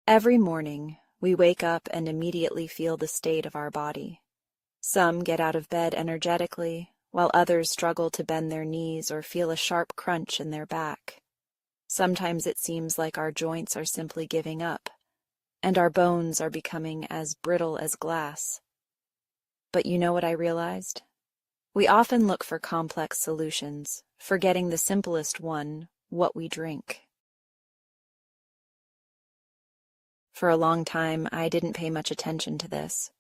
Every morning, we wake up and immediately feel the state of our body. Some get out of bed energetically, while others struggle to bend their knees or feel a sharp crunch in their back. Sometimes it seems like our joints are simply giving up, and our bones are becoming as brittle as glass. But you know what I realized? We often look for complex solutions, forgetting the simplest one, what we drink. For a long time, I didn't pay much attention to this.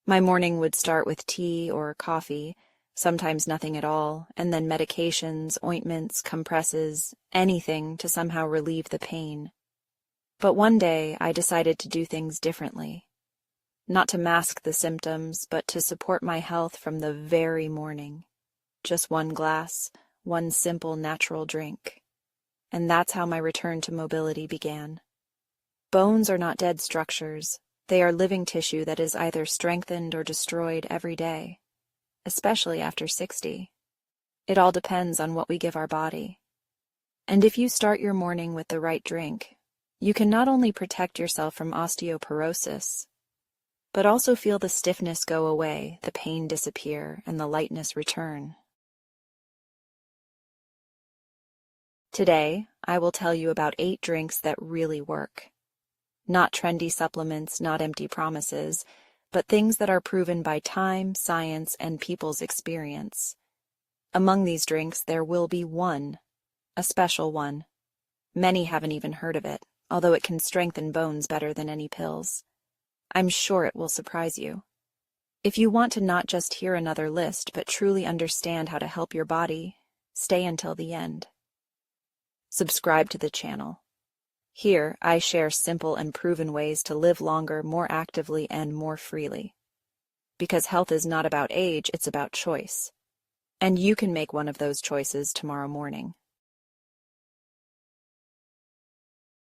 My morning would start with tea or coffee, sometimes nothing at all, and then medications, ointments, compresses, anything to somehow relieve the pain. But one day, I decided to do things differently. Not to mask the symptoms, but to support my health from the very morning. Just one glass, one simple natural drink. And that's how my return to mobility began. Bones are not dead structures. They are living tissue that is either strengthened or destroyed every day, especially after 60. It all depends on what we give our body. And if you start your morning with the right drink, you can not only protect yourself from osteoporosis, but also feel the stiffness go away, the pain disappear, and the lightness return. Today, I will tell you about 8 drinks that really work. Not trendy supplements, not empty promises, but things that are proven by time, science, and people's experience. Among these drinks, there will be one, a special one. Many haven't even heard of it, although it can strengthen bones better than any pills. I'm sure it will surprise you. If you want to not just hear another list, but truly understand how to help your body, stay until the end. Subscribe to the channel. Here, I share simple and proven ways to live longer, more actively, and more freely. Because health is not about age, it's about choice. And you can make one of those choices tomorrow morning.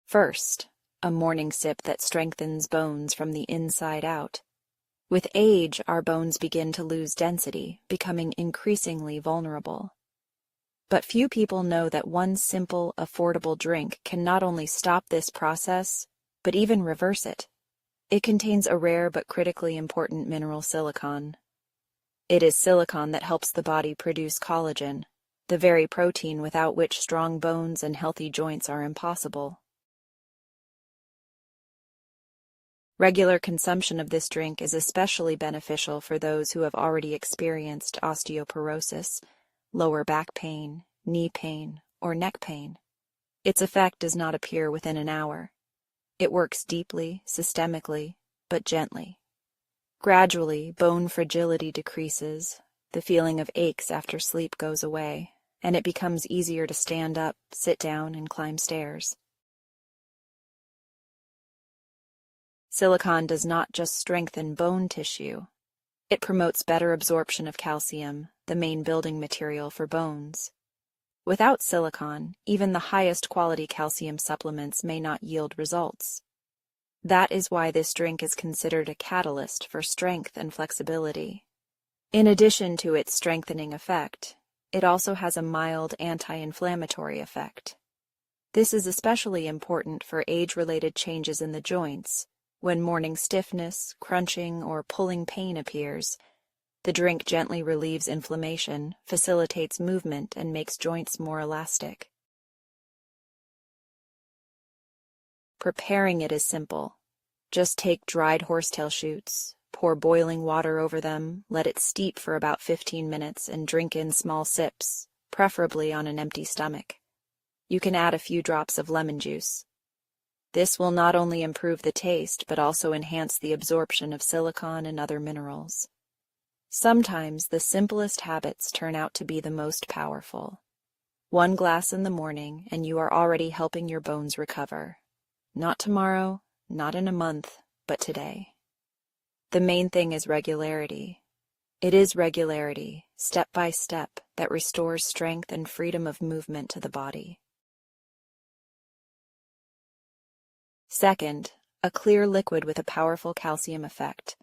First, a morning sip that strengthens bones from the inside out. With age, our bones begin to lose density, becoming increasingly vulnerable. But few people know that one simple, affordable drink can not only stop this process, but even reverse it. It contains a rare but critically important mineral silicon. It is silicon that helps the body produce collagen, the very protein without which strong bones and healthy joints are impossible. Regular consumption of this drink is especially beneficial for those who have already experienced osteoporosis, lower back pain, knee pain, or neck pain. Its effect does not appear within an hour. It works deeply, systemically, but gently. Gradually, bone fragility decreases, the feeling of aches after sleep goes away, and it becomes easier to stand up, sit down, and climb stairs. Silicon does not just strengthen bone tissue. It promotes better absorption of calcium, the main building material for bones. Without silicon, even the highest quality calcium supplements may not yield results. That is why this drink is considered a catalyst for strength and flexibility. In addition to its strengthening effect, it also has a mild anti-inflammatory effect. This is especially important for age-related changes in the joints. When morning stiffness, crunching, or pulling pain appears, the drink gently relieves inflammation, facilitates movement, and makes joints more elastic. Preparing it is simple. Just take dried horsetail shoots, pour boiling water over them, let it steep for about 15 minutes, and drink in small sips, preferably on an empty stomach. You can add a few drops of lemon juice. This will not only improve the taste, but also enhance the absorption of silicon and other minerals. Sometimes the simplest habits turn out to be the most powerful. 1 glass in the morning, and you are already helping your bones recover. Not tomorrow, not in a month, but today. The main thing is regularity. It is regularity, step by step, that restores strength and freedom of movement to the body. Second, a clear liquid with a powerful calcium effect.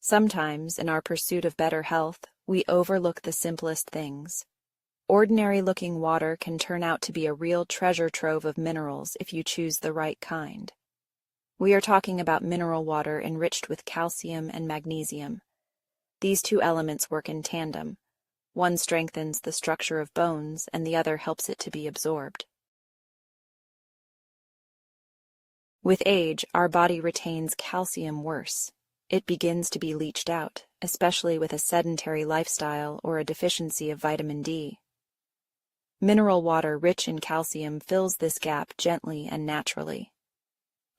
Sometimes, in our pursuit of better health, we overlook the simplest things. Ordinary-looking water can turn out to be a real treasure trove of minerals if you choose the right kind. We are talking about mineral water enriched with calcium and magnesium. These two elements work in tandem. One strengthens the structure of bones, and the other helps it to be absorbed. With age, our body retains calcium worse. It begins to be leached out, especially with a sedentary lifestyle or a deficiency of vitamin D. Mineral water rich in calcium fills this gap gently and naturally.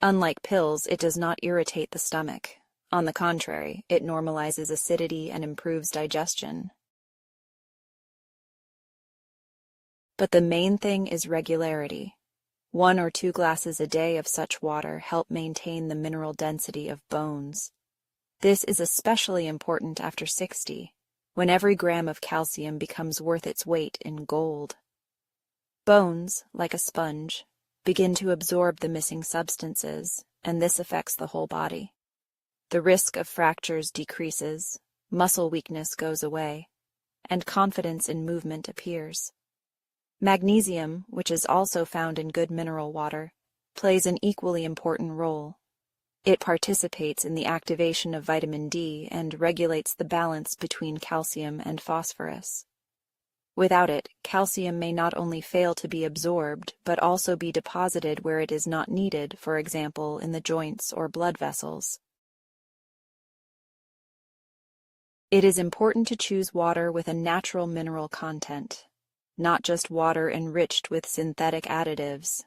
Unlike pills, it does not irritate the stomach. On the contrary, it normalizes acidity and improves digestion. But the main thing is regularity. 1 or 2 glasses a day of such water help maintain the mineral density of bones. This is especially important after 60, when every gram of calcium becomes worth its weight in gold. Bones, like a sponge, begin to absorb the missing substances, and this affects the whole body. The risk of fractures decreases, muscle weakness goes away, and confidence in movement appears. Magnesium, which is also found in good mineral water, plays an equally important role. It participates in the activation of vitamin D and regulates the balance between calcium and phosphorus. Without it, calcium may not only fail to be absorbed, but also be deposited where it is not needed, for example, in the joints or blood vessels. It is important to choose water with a natural mineral content, not just water enriched with synthetic additives.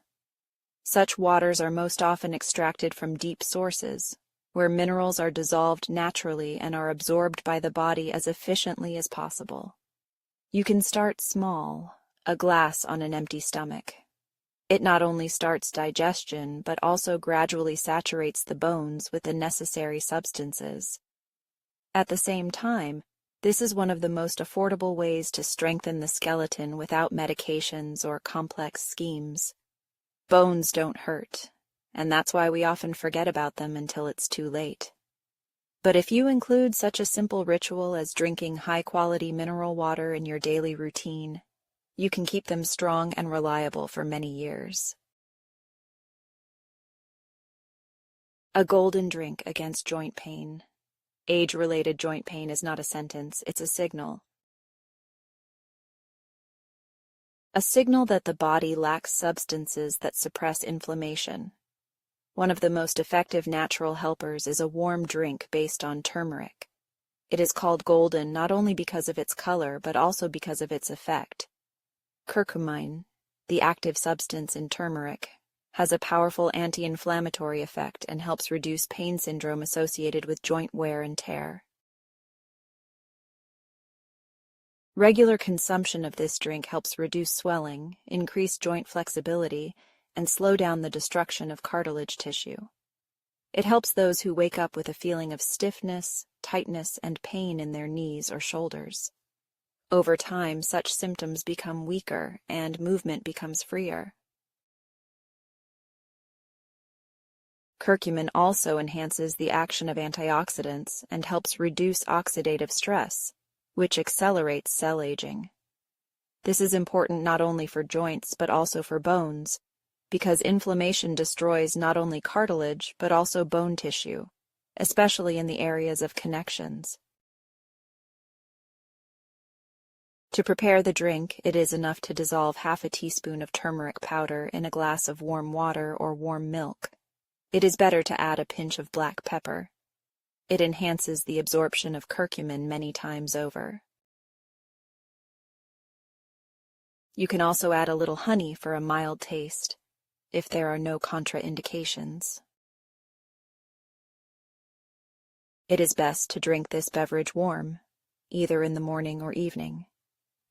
Such waters are most often extracted from deep sources, where minerals are dissolved naturally and are absorbed by the body as efficiently as possible. You can start small, a glass on an empty stomach. It not only starts digestion, but also gradually saturates the bones with the necessary substances. At the same time, this is one of the most affordable ways to strengthen the skeleton without medications or complex schemes. Bones don't hurt, and that's why we often forget about them until it's too late. But if you include such a simple ritual as drinking high-quality mineral water in your daily routine, you can keep them strong and reliable for many years. A golden drink against joint pain. Age-related joint pain is not a sentence, it's a signal. A signal that the body lacks substances that suppress inflammation. One of the most effective natural helpers is a warm drink based on turmeric. It is called golden not only because of its color, but also because of its effect. Curcumine, the active substance in turmeric, has a powerful anti-inflammatory effect and helps reduce pain syndrome associated with joint wear and tear. Regular consumption of this drink helps reduce swelling, increase joint flexibility, and slow down the destruction of cartilage tissue. It helps those who wake up with a feeling of stiffness, tightness, and pain in their knees or shoulders. Over time, such symptoms become weaker and movement becomes freer. Curcumin also enhances the action of antioxidants and helps reduce oxidative stress, which accelerates cell aging. This is important not only for joints but also for bones, because inflammation destroys not only cartilage but also bone tissue, especially in the areas of connections. To prepare the drink, it is enough to dissolve half a teaspoon of turmeric powder in a glass of warm water or warm milk. It is better to add a pinch of black pepper. It enhances the absorption of curcumin many times over. You can also add a little honey for a mild taste, if there are no contraindications. It is best to drink this beverage warm, either in the morning or evening.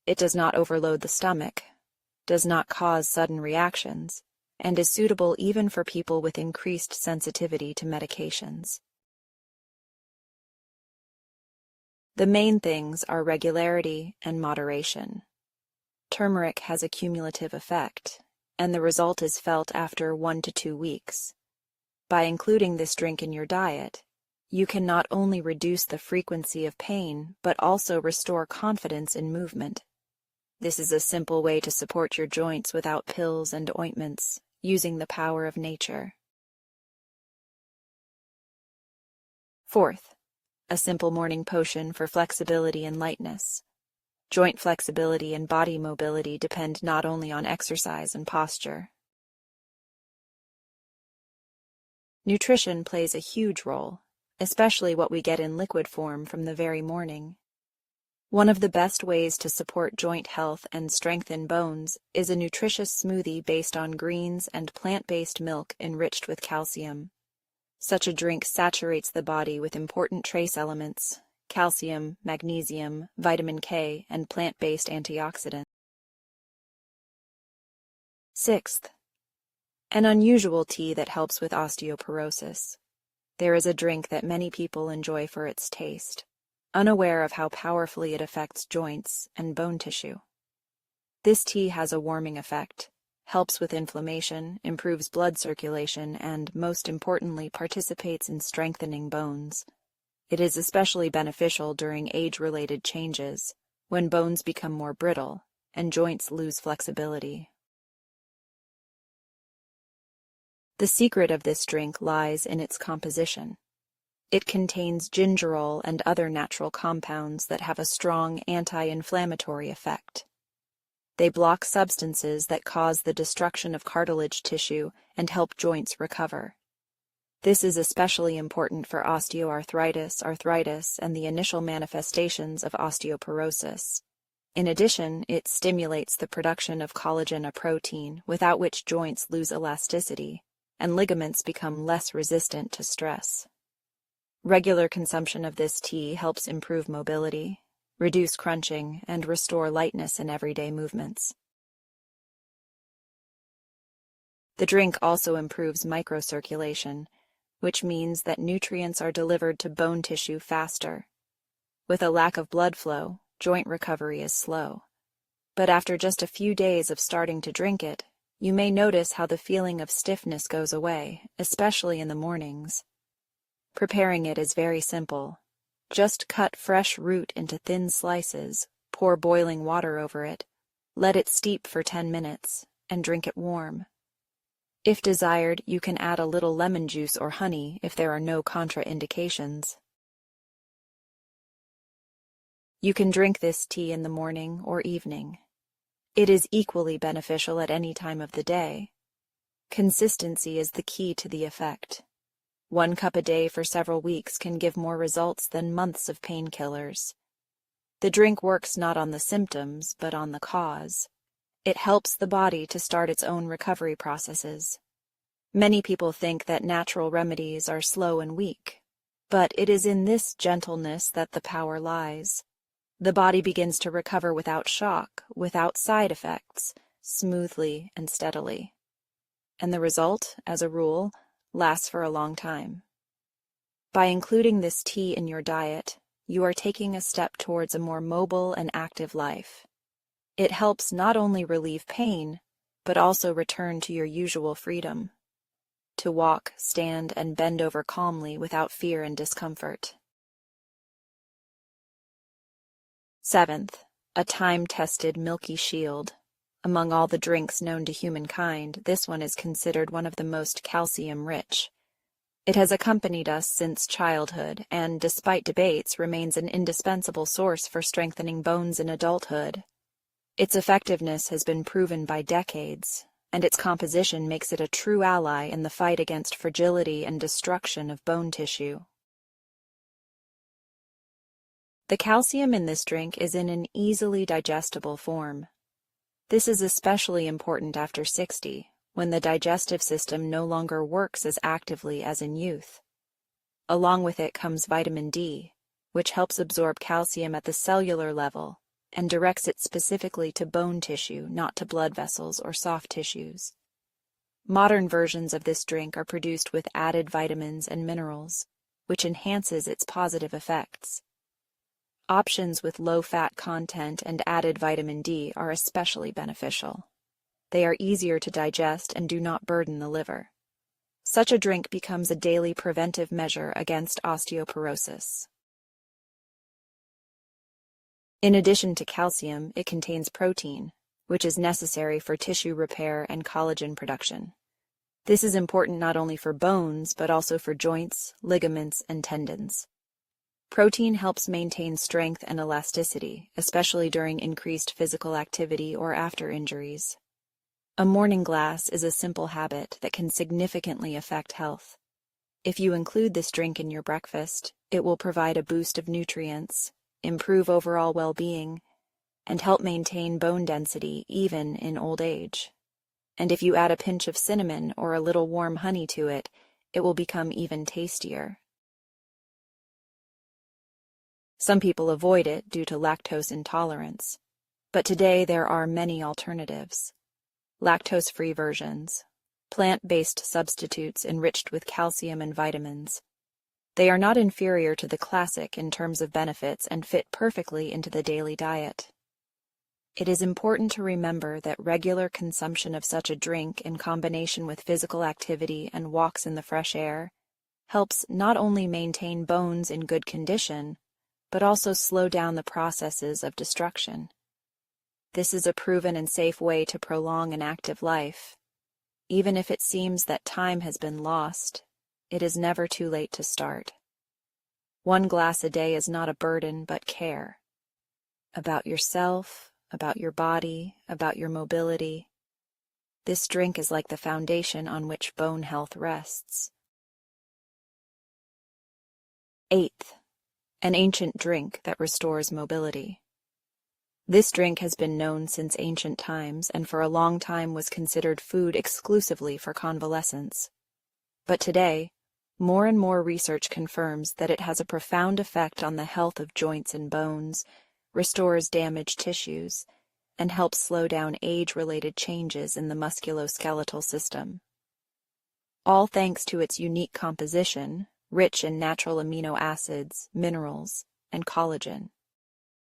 It does not overload the stomach, does not cause sudden reactions, and is suitable even for people with increased sensitivity to medications. The main things are regularity and moderation. Turmeric has a cumulative effect, and the result is felt after 1 to 2 weeks. By including this drink in your diet, you can not only reduce the frequency of pain, but also restore confidence in movement. This is a simple way to support your joints without pills and ointments, using the power of nature. Fourth, a simple morning potion for flexibility and lightness. Joint flexibility and body mobility depend not only on exercise and posture. Nutrition plays a huge role, especially what we get in liquid form from the very morning. One of the best ways to support joint health and strengthen bones is a nutritious smoothie based on greens and plant-based milk enriched with calcium. Such a drink saturates the body with important trace elements: calcium, magnesium, vitamin K, and plant-based antioxidants. Sixth, an unusual tea that helps with osteoporosis. There is a drink that many people enjoy for its taste, unaware of how powerfully it affects joints and bone tissue. This tea has a warming effect, helps with inflammation, improves blood circulation, and, most importantly, participates in strengthening bones. It is especially beneficial during age-related changes, when bones become more brittle and joints lose flexibility. The secret of this drink lies in its composition. It contains gingerol and other natural compounds that have a strong anti-inflammatory effect. They block substances that cause the destruction of cartilage tissue and help joints recover. This is especially important for osteoarthritis, arthritis, and the initial manifestations of osteoporosis. In addition, it stimulates the production of collagen, a protein without which joints lose elasticity and ligaments become less resistant to stress. Regular consumption of this tea helps improve mobility, reduce crunching, and restore lightness in everyday movements. The drink also improves microcirculation, which means that nutrients are delivered to bone tissue faster. With a lack of blood flow, joint recovery is slow. But after just a few days of starting to drink it, you may notice how the feeling of stiffness goes away, especially in the mornings. Preparing it is very simple. Just cut fresh root into thin slices, pour boiling water over it, let it steep for 10 minutes, and drink it warm. If desired, you can add a little lemon juice or honey if there are no contraindications. You can drink this tea in the morning or evening. It is equally beneficial at any time of the day. Consistency is the key to the effect. 1 cup a day for several weeks can give more results than months of painkillers. The drink works not on the symptoms, but on the cause. It helps the body to start its own recovery processes. Many people think that natural remedies are slow and weak, but it is in this gentleness that the power lies. The body begins to recover without shock, without side effects, smoothly and steadily. And the result, as a rule, lasts for a long time. By including this tea in your diet, you are taking a step towards a more mobile and active life. It helps not only relieve pain, but also return to your usual freedom, to walk, stand, and bend over calmly without fear and discomfort. Seventh, a time-tested milky shield. Among all the drinks known to humankind, this one is considered one of the most calcium-rich. It has accompanied us since childhood and, despite debates, remains an indispensable source for strengthening bones in adulthood. Its effectiveness has been proven by decades, and its composition makes it a true ally in the fight against fragility and destruction of bone tissue. The calcium in this drink is in an easily digestible form. This is especially important after 60, when the digestive system no longer works as actively as in youth. Along with it comes vitamin D, which helps absorb calcium at the cellular level and directs it specifically to bone tissue, not to blood vessels or soft tissues. Modern versions of this drink are produced with added vitamins and minerals, which enhances its positive effects. Options with low fat content and added vitamin D are especially beneficial. They are easier to digest and do not burden the liver. Such a drink becomes a daily preventive measure against osteoporosis. In addition to calcium, it contains protein, which is necessary for tissue repair and collagen production. This is important not only for bones, but also for joints, ligaments, and tendons. Protein helps maintain strength and elasticity, especially during increased physical activity or after injuries. A morning glass is a simple habit that can significantly affect health. If you include this drink in your breakfast, it will provide a boost of nutrients, improve overall well-being, and help maintain bone density even in old age. And if you add a pinch of cinnamon or a little warm honey to it, it will become even tastier. Some people avoid it due to lactose intolerance, but today there are many alternatives. Lactose-free versions, plant-based substitutes enriched with calcium and vitamins. They are not inferior to the classic in terms of benefits and fit perfectly into the daily diet. It is important to remember that regular consumption of such a drink in combination with physical activity and walks in the fresh air helps not only maintain bones in good condition, but also slow down the processes of destruction. This is a proven and safe way to prolong an active life. Even if it seems that time has been lost, it is never too late to start. 1 glass a day is not a burden, but care. About yourself, about your body, about your mobility. This drink is like the foundation on which bone health rests. 8th, an ancient drink that restores mobility. This drink has been known since ancient times and for a long time was considered food exclusively for convalescents. But today, more and more research confirms that it has a profound effect on the health of joints and bones, restores damaged tissues, and helps slow down age-related changes in the musculoskeletal system. All thanks to its unique composition, rich in natural amino acids, minerals, and collagen.